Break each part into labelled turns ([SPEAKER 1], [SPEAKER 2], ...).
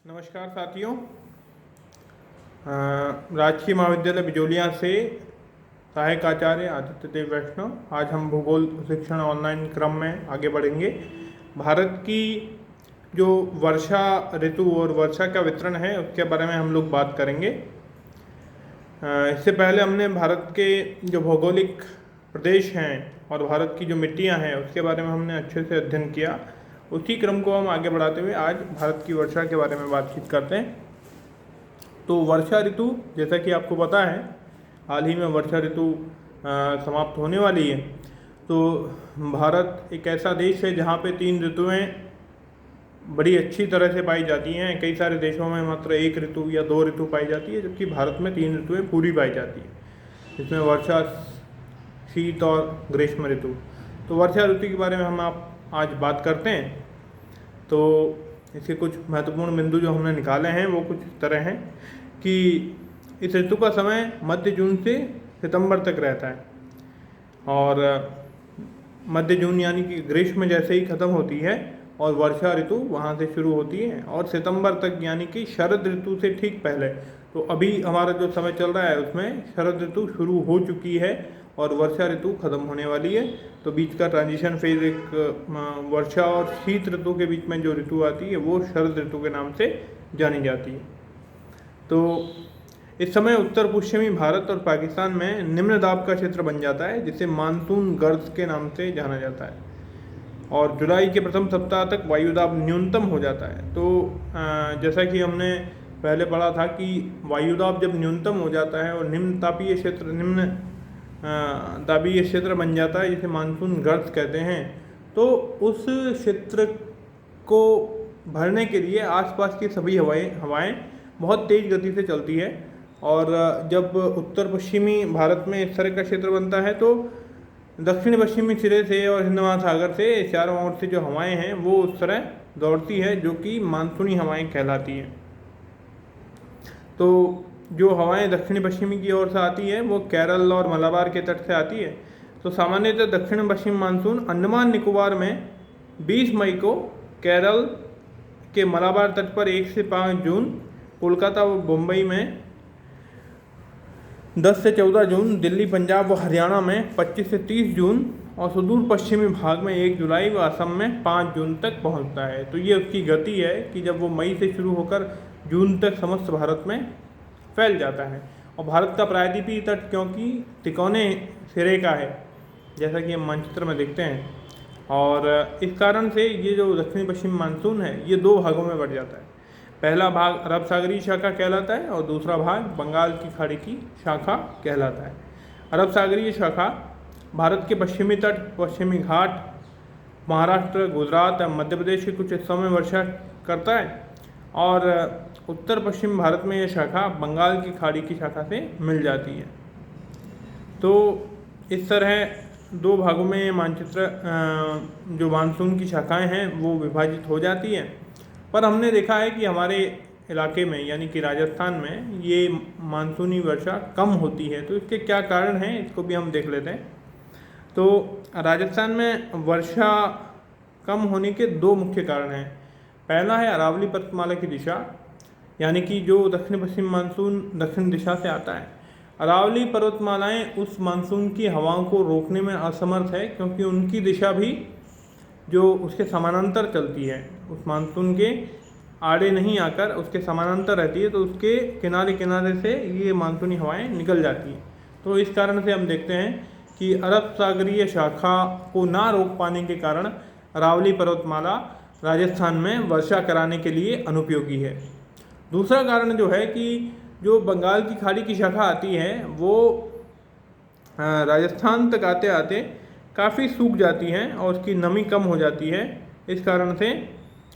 [SPEAKER 1] नमस्कार साथियों। राजकीय महाविद्यालय बिजोलिया से सहायक आचार्य आदित्य देव वैष्णव। आज हम भूगोल शिक्षण ऑनलाइन क्रम में आगे बढ़ेंगे। भारत की जो वर्षा ऋतु और वर्षा का वितरण है उसके बारे में हम लोग बात करेंगे। इससे पहले हमने भारत के जो भौगोलिक प्रदेश हैं और भारत की जो मिट्टियां हैं उसके बारे में हमने अच्छे से अध्ययन किया। उसी क्रम को हम आगे बढ़ाते हुए आज भारत की वर्षा के बारे में बातचीत करते हैं। तो वर्षा ऋतु, जैसा कि आपको पता है, हाल ही में वर्षा ऋतु समाप्त होने वाली है। तो भारत एक ऐसा देश है जहाँ पे 3 ऋतुएँ बड़ी अच्छी तरह से पाई जाती हैं। कई सारे देशों में मात्र 1 ऋतु या 2 ऋतु पाई जाती है, जबकि भारत में 3 ऋतुएँ पूरी पाई जाती है, जिसमें वर्षा, शीत और ग्रीष्म ऋतु। तो वर्षा ऋतु के बारे में हम आज बात करते हैं। तो इसके कुछ महत्वपूर्ण बिंदु जो हमने निकाले हैं वो कुछ इस तरह हैं कि इस ऋतु का समय मध्य जून से सितंबर तक रहता है, और मध्य जून यानी कि ग्रीष्म जैसे ही ख़त्म होती है और वर्षा ऋतु वहाँ से शुरू होती है, और सितंबर तक यानी कि शरद ऋतु से ठीक पहले। तो अभी हमारा जो समय चल रहा है उसमें शरद ऋतु शुरू हो चुकी है और वर्षा ऋतु ख़त्म होने वाली है। तो बीच का ट्रांजिशन फेज एक वर्षा और शीत ऋतु के बीच में जो ऋतु आती है वो शरद ऋतु के नाम से जानी जाती है। तो इस समय उत्तर पश्चिमी भारत और पाकिस्तान में निम्न दाब का क्षेत्र बन जाता है, जिसे मानसून गर्ज के नाम से जाना जाता है, और जुलाई के प्रथम सप्ताह तक वायुदाब न्यूनतम हो जाता है। तो जैसा कि हमने पहले पढ़ा था कि वायुदाब जब न्यूनतम हो जाता है और निम्न दाबीय क्षेत्र बन जाता है, जिसे मानसून गर्ज कहते हैं, तो उस क्षेत्र को भरने के लिए आसपास की सभी हवाएं बहुत तेज़ गति से चलती है। और जब उत्तर पश्चिमी भारत में इस तरह का क्षेत्र बनता है तो दक्षिण पश्चिमी सिरे से और हिंद महासागर से चारों ओर से जो हवाएं हैं वो उस तरह दौड़ती है, जो कि मानसूनी हवाएं कहलाती हैं। तो जो हवाएं दक्षिण पश्चिमी की ओर से आती है वो केरल और मलाबार के तट से आती है। तो सामान्यतः दक्षिण पश्चिम मानसून अंडमान निकोबार में 20 मई को, केरल के मलाबार तट पर 1 से 5 जून, कोलकाता व मुंबई में 10 से 14 जून, दिल्ली, पंजाब व हरियाणा में 25 से 30 जून, और सुदूर पश्चिमी भाग में 1 जुलाई व असम में 5 जून तक पहुंचता है। तो ये उसकी गति है कि जब वो मई से शुरू होकर जून तक समस्त भारत में फैल जाता है। और भारत का प्रायद्वीपीय तट क्योंकि तिकोने सिरे का है, जैसा कि हम मानचित्र में देखते हैं, और इस कारण से ये जो दक्षिण पश्चिम मानसून है ये 2 भागों में बढ़ जाता है। पहला भाग अरब सागरीय शाखा कहलाता है और दूसरा भाग बंगाल की खाड़ी की शाखा कहलाता है। अरब सागरीय शाखा भारत के पश्चिमी तट, पश्चिमी घाट, महाराष्ट्र, गुजरात और मध्य प्रदेश के कुछ हिस्सों में वर्षा करता है, और उत्तर पश्चिम भारत में यह शाखा बंगाल की खाड़ी की शाखा से मिल जाती है। तो इस तरह 2 भागों में मानचित्र जो मानसून की शाखाएं हैं वो विभाजित हो जाती हैं। पर हमने देखा है कि हमारे इलाके में यानी कि राजस्थान में ये मानसूनी वर्षा कम होती है। तो इसके क्या कारण हैं इसको भी हम देख लेते हैं। तो राजस्थान में वर्षा कम होने के 2 मुख्य कारण हैं। पहला है अरावली पर्वतमाला की दिशा, यानी कि जो दक्षिण पश्चिम मानसून दक्षिण दिशा से आता है। अरावली पर्वतमालाएं उस मानसून की हवाओं को रोकने में असमर्थ है, क्योंकि उनकी दिशा भी जो उसके समानांतर चलती है, उस मानसून के आड़े नहीं आकर उसके समानांतर रहती है, तो उसके किनारे किनारे से ये मानसूनी हवाएं निकल जाती हैं। तो इस कारण से हम देखते हैं कि अरब सागरीय शाखा को ना रोक पाने के कारण अरावली पर्वतमाला राजस्थान में वर्षा कराने के लिए अनुपयोगी है। दूसरा कारण जो है कि जो बंगाल की खाड़ी की शाखा आती है वो राजस्थान तक आते आते काफ़ी सूख जाती हैं और उसकी नमी कम हो जाती है। इस कारण से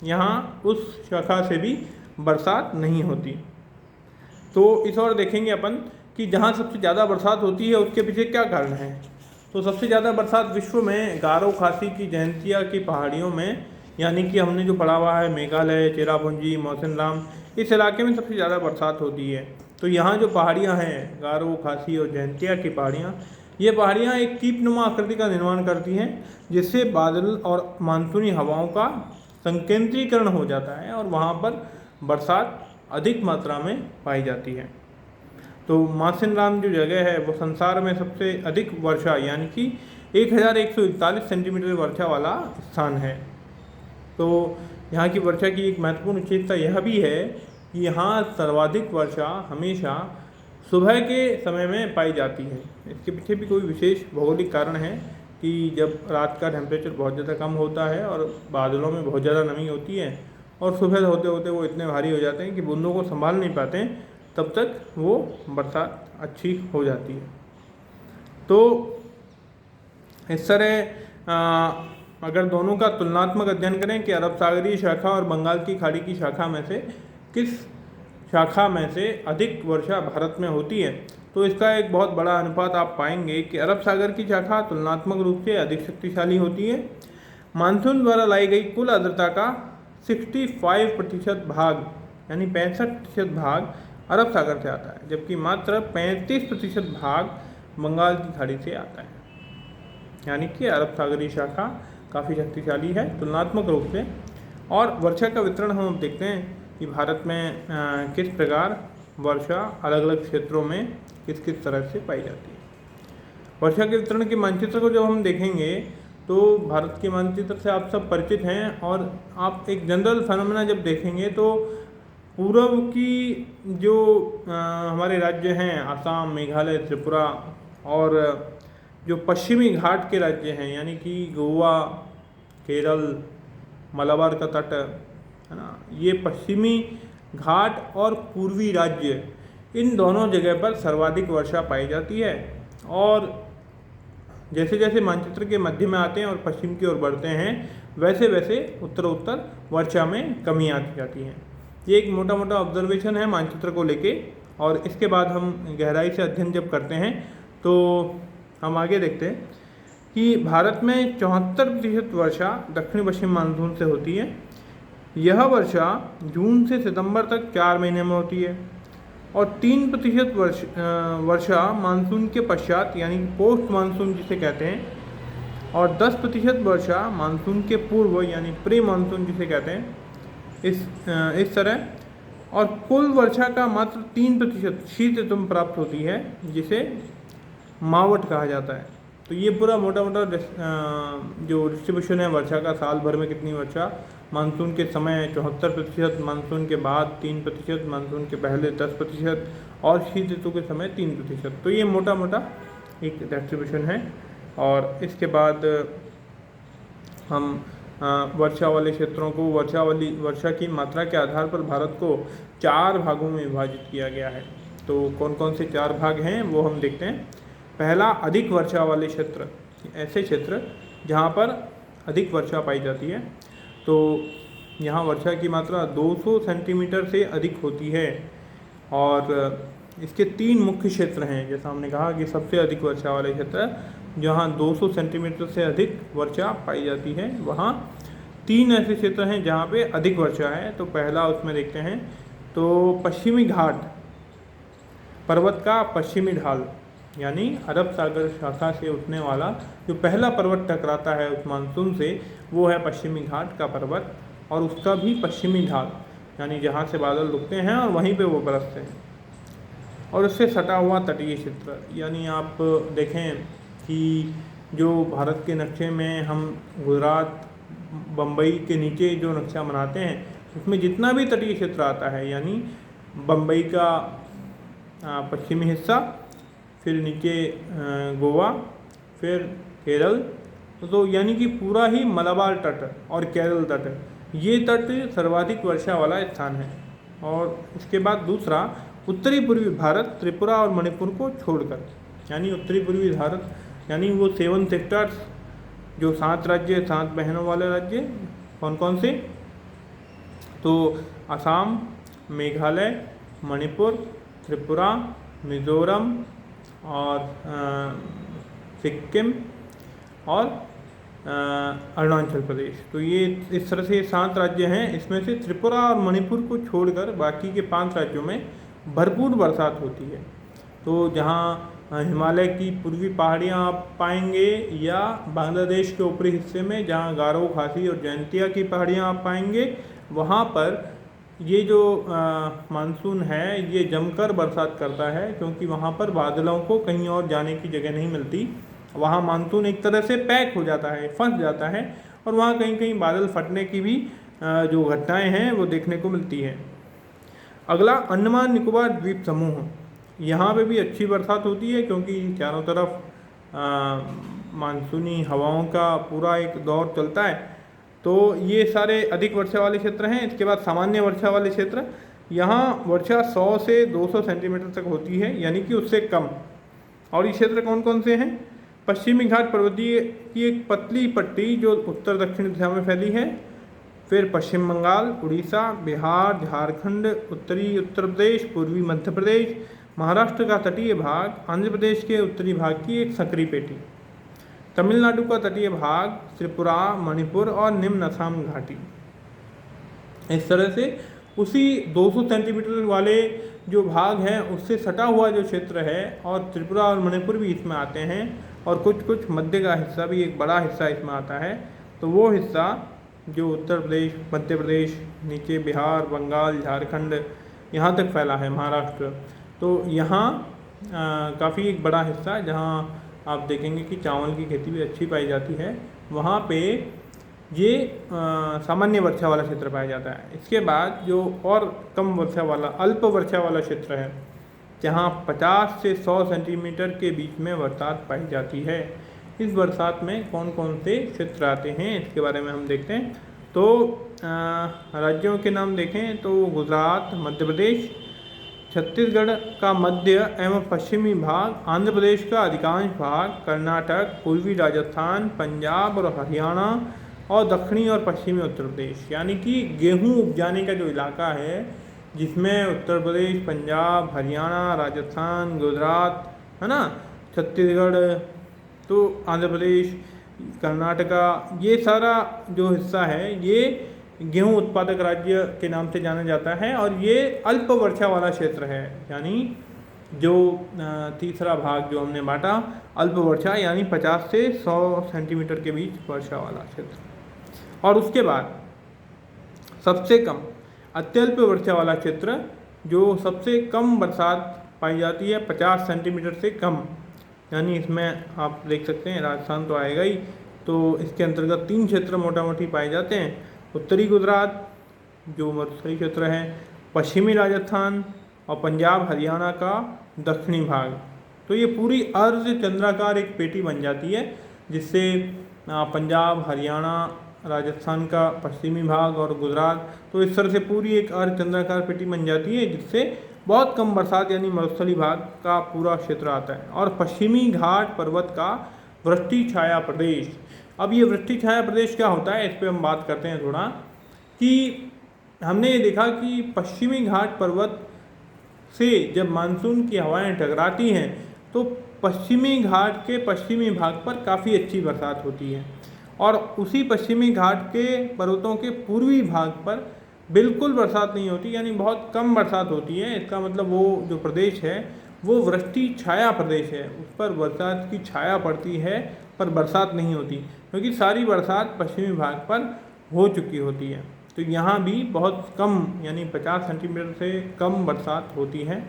[SPEAKER 1] यहाँ उस शाखा से भी बरसात नहीं होती। तो इस और देखेंगे अपन कि जहाँ सबसे ज़्यादा बरसात होती है उसके पीछे क्या कारण है। तो सबसे ज़्यादा बरसात विश्व में गारो खासी की जयंतिया की पहाड़ियों में, यानी कि हमने जो पढ़ा हुआ है मेघालय, चेरापूंजी, मौसिनराम, इस इलाके में सबसे ज़्यादा बरसात होती है। तो यहाँ जो पहाड़ियाँ हैं, गारो, खासी और जयंतिया की पहाड़ियाँ, ये पहाड़ियाँ एक कीपनुमा आकृति का निर्माण करती हैं, जिससे बादल और मानसूनी हवाओं का संकेंद्रीकरण हो जाता है और वहाँ पर बरसात अधिक मात्रा में पाई जाती है। तो मासिनराम जो जगह है वो संसार में सबसे अधिक वर्षा यानी कि 1141 सेंटीमीटर वर्षा वाला स्थान है। तो यहाँ की वर्षा की एक महत्वपूर्ण विशेषता यह भी है कि यहाँ सर्वाधिक वर्षा हमेशा सुबह के समय में पाई जाती है। इसके पीछे भी कोई विशेष भौगोलिक कारण है कि जब रात का टेम्परेचर बहुत ज़्यादा कम होता है और बादलों में बहुत ज़्यादा नमी होती है और सुबह होते होते वो इतने भारी हो जाते हैं कि बूंदों को संभाल नहीं पाते हैं, तब तक वो बरसात अच्छी हो जाती है। तो इस तरह अगर दोनों का तुलनात्मक अध्ययन करें कि अरब सागरीय शाखा और बंगाल की खाड़ी की शाखा में से किस शाखा में से अधिक वर्षा भारत में होती है, तो इसका एक बहुत बड़ा अनुपात आप पाएंगे कि अरब सागर की शाखा तुलनात्मक रूप से अधिक शक्तिशाली होती है। मानसून द्वारा लाई गई कुल आर्द्रता का 65% भाग यानी 65% भाग अरब सागर से आता है, जबकि मात्र 35% भाग बंगाल की खाड़ी से आता है। यानी कि अरब सागरीय शाखा काफ़ी शक्तिशाली है तुलनात्मक रूप से। और वर्षा का वितरण हम अब देखते हैं कि भारत में किस प्रकार वर्षा अलग अलग क्षेत्रों में किस किस तरह से पाई जाती है। वर्षा के वितरण के मानचित्र को जब हम देखेंगे तो भारत के मानचित्र से आप सब परिचित हैं, और आप एक जनरल फेनोमेना जब देखेंगे तो पूर्व की जो हमारे राज्य हैं आसाम, मेघालय, त्रिपुरा, और जो पश्चिमी घाट के राज्य हैं यानी कि गोवा, केरल, मलाबार का तट है ना, ये पश्चिमी घाट और पूर्वी राज्य, इन दोनों जगह पर सर्वाधिक वर्षा पाई जाती है। और जैसे जैसे मानचित्र के मध्य में आते हैं और पश्चिम की ओर बढ़ते हैं, वैसे वैसे उत्तर वर्षा में कमी आती जाती है। ये एक मोटा मोटा ऑब्जर्वेशन है मानचित्र को लेके, और इसके बाद हम गहराई से अध्ययन जब करते हैं तो हम आगे देखते हैं कि भारत में 74% वर्षा दक्षिण पश्चिम मानसून से होती है। यह वर्षा जून से सितंबर तक 4 महीने में होती है, और 3% वर्षा मानसून के पश्चात यानी पोस्ट मानसून जिसे कहते हैं, और 10% वर्षा मानसून के पूर्व यानी प्री मानसून जिसे कहते हैं, इस तरह। और कुल वर्षा का मात्र 3% शीत ऋतु में प्राप्त होती है, जिसे मावट कहा जाता है। तो ये पूरा मोटा मोटा जो डिस्ट्रीब्यूशन है वर्षा का, साल भर में कितनी वर्षा, मानसून के समय 74%, मानसून के बाद 3%, मानसून के पहले 10%, और शीत ऋतु के समय 3%। तो ये मोटा मोटा एक डिस्ट्रीब्यूशन है। और इसके बाद हम वर्षा वाले क्षेत्रों को, वर्षा की मात्रा के आधार पर भारत को 4 भागों में विभाजित किया गया है। तो कौन कौन से 4 भाग हैं वो हम देखते हैं। पहला, अधिक वर्षा वाले क्षेत्र, ऐसे क्षेत्र जहाँ पर अधिक वर्षा पाई जाती है। तो यहाँ वर्षा की मात्रा 200 सेंटीमीटर से अधिक होती है, और इसके 3 मुख्य क्षेत्र हैं। जैसा हमने कहा कि सबसे अधिक वर्षा वाले क्षेत्र जहाँ 200 सेंटीमीटर से अधिक वर्षा पाई जाती है, वहाँ 3 ऐसे क्षेत्र हैं जहाँ पे अधिक वर्षा है। तो पहला उसमें देखते हैं तो पश्चिमी घाट, पर्वत का पश्चिमी ढाल, यानी अरब सागर शाखा से उठने वाला जो पहला पर्वत टकराता है उस मानसून से, वो है पश्चिमी घाट का पर्वत, और उसका भी पश्चिमी ढाल यानी जहाँ से बादल रुकते हैं और वहीं पे वो बरसते हैं। और उससे सटा हुआ तटीय क्षेत्र, यानी आप देखें कि जो भारत के नक्शे में हम गुजरात, बम्बई के नीचे जो नक्शा बनाते हैं, उसमें जितना भी तटीय क्षेत्र आता है, यानी बम्बई का पश्चिमी हिस्सा, फिर नीचे गोवा, फिर केरल, तो यानी कि पूरा ही मलाबार तट और केरल तट, ये तट सर्वाधिक वर्षा वाला स्थान है। और इसके बाद दूसरा, उत्तरी पूर्वी भारत, त्रिपुरा और मणिपुर को छोड़कर, यानी उत्तरी पूर्वी भारत यानी वो 7 सेक्टर्स, जो 7 राज्य, 7 बहनों वाले राज्य, कौन कौन से, तो असम, मेघालय, मणिपुर, त्रिपुरा, मिज़ोरम और सिक्किम और अरुणाचल प्रदेश। तो ये इस तरह से 7 राज्य हैं। इसमें से त्रिपुरा और मणिपुर को छोड़कर बाकी के 5 राज्यों में भरपूर बरसात होती है। तो जहाँ हिमालय की पूर्वी पहाड़ियाँ आप पाएंगे, या बांग्लादेश के ऊपरी हिस्से में जहाँ गारो, खासी और जयंतिया की पहाड़ियाँ आप पाएंगे, वहाँ पर ये जो मानसून है ये जमकर बरसात करता है, क्योंकि वहाँ पर बादलों को कहीं और जाने की जगह नहीं मिलती। वहाँ मानसून एक तरह से पैक हो जाता है, फंस जाता है, और वहाँ कहीं कहीं बादल फटने की भी जो घटनाएं हैं वो देखने को मिलती है। अगला अंडमान निकोबार द्वीप समूह, यहाँ पे भी अच्छी बरसात होती है, क्योंकि चारों तरफ मानसूनी हवाओं का पूरा एक दौर चलता है। तो ये सारे अधिक वर्षा वाले क्षेत्र हैं। इसके बाद सामान्य वर्षा वाले क्षेत्र, यहाँ वर्षा 100 से 200 सेंटीमीटर तक होती है, यानी कि उससे कम। और ये क्षेत्र कौन कौन से हैं? पश्चिमी घाट पर्वतीय की एक पतली पट्टी जो उत्तर दक्षिण दिशा में फैली है, फिर पश्चिम बंगाल, उड़ीसा, बिहार, झारखंड, उत्तरी उत्तर प्रदेश, पूर्वी मध्य प्रदेश, महाराष्ट्र का तटीय भाग, आंध्र प्रदेश के उत्तरी भाग की एक संकरी पेटी, तमिलनाडु का तटीय भाग, त्रिपुरा, मणिपुर और निम्न असम घाटी। इस तरह से उसी 200 सेंटीमीटर वाले जो भाग हैं उससे सटा हुआ जो क्षेत्र है, और त्रिपुरा और मणिपुर भी इसमें आते हैं, और कुछ कुछ मध्य का हिस्सा भी, एक बड़ा हिस्सा इसमें आता है। तो वो हिस्सा जो उत्तर प्रदेश, मध्य प्रदेश, नीचे बिहार, बंगाल, झारखंड, यहाँ तक फैला है, महाराष्ट्र, तो यहाँ काफ़ी एक बड़ा हिस्सा जहाँ आप देखेंगे कि चावल की खेती भी अच्छी पाई जाती है, वहाँ पे ये सामान्य वर्षा वाला क्षेत्र पाया जाता है। इसके बाद जो और कम वर्षा वाला, अल्प वर्षा वाला क्षेत्र है, जहाँ 50 से 100 सेंटीमीटर के बीच में बरसात पाई जाती है। इस बरसात में कौन कौन से क्षेत्र आते हैं इसके बारे में हम देखते हैं। तो राज्यों के नाम देखें तो गुजरात, मध्य प्रदेश, छत्तीसगढ़ का मध्य एवं पश्चिमी भाग, आंध्र प्रदेश का अधिकांश भाग, कर्नाटक, पूर्वी राजस्थान, पंजाब और हरियाणा, और दक्षिणी और पश्चिमी उत्तर प्रदेश, यानी कि गेहूं उपजाने का जो इलाका है, जिसमें उत्तर प्रदेश, पंजाब, हरियाणा, राजस्थान, गुजरात, है ना, छत्तीसगढ़, तो आंध्र प्रदेश, कर्नाटका, ये सारा जो हिस्सा है ये गेहूं उत्पादक राज्य के नाम से जाना जाता है, और ये अल्प वर्षा वाला क्षेत्र है, यानी जो तीसरा भाग जो हमने बांटा, अल्प वर्षा यानी 50 से 100 सेंटीमीटर के बीच वर्षा वाला क्षेत्र। और उसके बाद सबसे कम अत्यल्प वर्षा वाला क्षेत्र, जो सबसे कम बरसात पाई जाती है 50 सेंटीमीटर से कम, यानी इसमें आप देख सकते हैं राजस्थान तो आएगा ही, तो इसके अंतर्गत 3 क्षेत्र मोटा मोटी पाए जाते हैं। उत्तरी गुजरात जो मरुस्थली क्षेत्र है, पश्चिमी राजस्थान, और पंजाब हरियाणा का दक्षिणी भाग। तो ये पूरी अर्ध चंद्राकार एक पेटी बन जाती है, जिससे पंजाब, हरियाणा, राजस्थान का पश्चिमी भाग और गुजरात, तो इस तरह से पूरी एक अर्ध चंद्राकार पेटी बन जाती है, जिससे बहुत कम बरसात यानी मरुस्थली भाग का पूरा क्षेत्र आता है। और पश्चिमी घाट पर्वत का वृष्टि छाया प्रदेश। अब ये वृष्टि छाया प्रदेश क्या होता है, इस पर हम बात करते हैं थोड़ा, कि हमने ये देखा कि पश्चिमी घाट पर्वत से जब मानसून की हवाएं टकराती हैं तो पश्चिमी घाट के पश्चिमी भाग पर काफ़ी अच्छी बरसात होती है, और उसी पश्चिमी घाट के पर्वतों के पूर्वी भाग पर बिल्कुल बरसात नहीं होती, यानी बहुत कम बरसात होती है। इसका मतलब वो जो प्रदेश है वो वृष्टि छाया प्रदेश है, उस पर बरसात की छाया पड़ती है पर बरसात नहीं होती, क्योंकि सारी बरसात पश्चिमी भाग पर हो चुकी होती है। तो यहाँ भी बहुत कम यानी 50 सेंटीमीटर से कम बरसात होती है।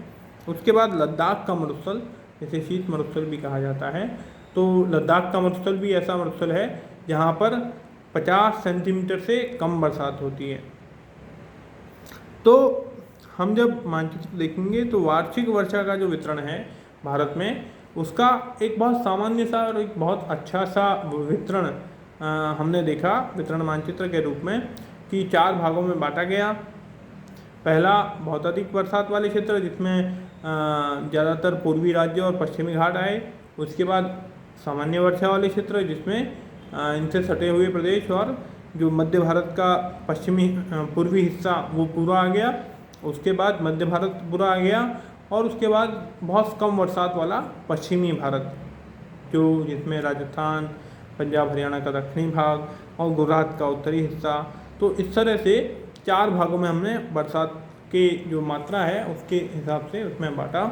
[SPEAKER 1] उसके बाद लद्दाख का मरुस्थल, जिसे शीत मरुस्थल भी कहा जाता है, तो लद्दाख का मरुस्थल भी ऐसा मरुस्थल है जहाँ पर 50 सेंटीमीटर से कम बरसात होती है। तो हम जब मानचित्र देखेंगे तो वार्षिक वर्षा का जो वितरण है भारत में, उसका एक बहुत सामान्य सा और एक बहुत अच्छा सा वितरण हमने देखा वितरण मानचित्र के रूप में, कि 4 भागों में बांटा गया। पहला बहुत अधिक बरसात वाले क्षेत्र, जिसमें ज़्यादातर पूर्वी राज्य और पश्चिमी घाट आए। उसके बाद सामान्य वर्षा वाले क्षेत्र, जिसमें इनसे सटे हुए प्रदेश और जो मध्य भारत का पश्चिमी पूर्वी हिस्सा वो पूरा आ गया। उसके बाद मध्य भारत पूरा आ गया, और उसके बाद बहुत कम बरसात वाला पश्चिमी भारत, जो जिसमें राजस्थान, पंजाब हरियाणा का दक्षिणी भाग और गुजरात का उत्तरी हिस्सा। तो इस तरह से 4 भागों में हमने बरसात की जो मात्रा है उसके हिसाब से उसमें बांटा।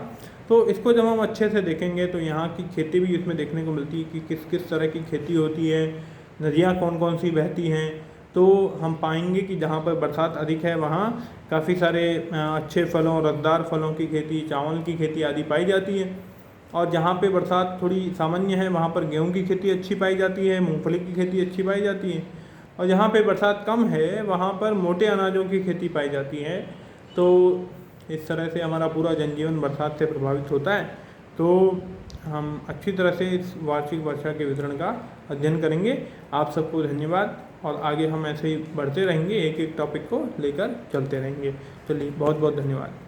[SPEAKER 1] तो इसको जब हम अच्छे से देखेंगे तो यहाँ की खेती भी इसमें देखने को मिलती है कि किस किस तरह की खेती होती है, नदियाँ कौन कौन सी बहती हैं। तो हम पाएंगे कि जहाँ पर बरसात अधिक है वहाँ काफ़ी सारे अच्छे फलों, रसदार फलों की खेती, चावल की खेती आदि पाई जाती है। और जहाँ पे बरसात थोड़ी सामान्य है वहाँ पर गेहूँ की खेती अच्छी पाई जाती है, मूंगफली की खेती अच्छी पाई जाती है। और जहाँ पे बरसात कम है वहाँ पर मोटे अनाजों की खेती पाई जाती है। तो इस तरह से हमारा पूरा जनजीवन बरसात से प्रभावित होता है। तो हम अच्छी तरह से इस वार्षिक वर्षा के वितरण का अध्ययन करेंगे। आप सबको धन्यवाद, और आगे हम ऐसे ही बढ़ते रहेंगे, एक एक टॉपिक को लेकर चलते रहेंगे। चलिए, बहुत बहुत धन्यवाद।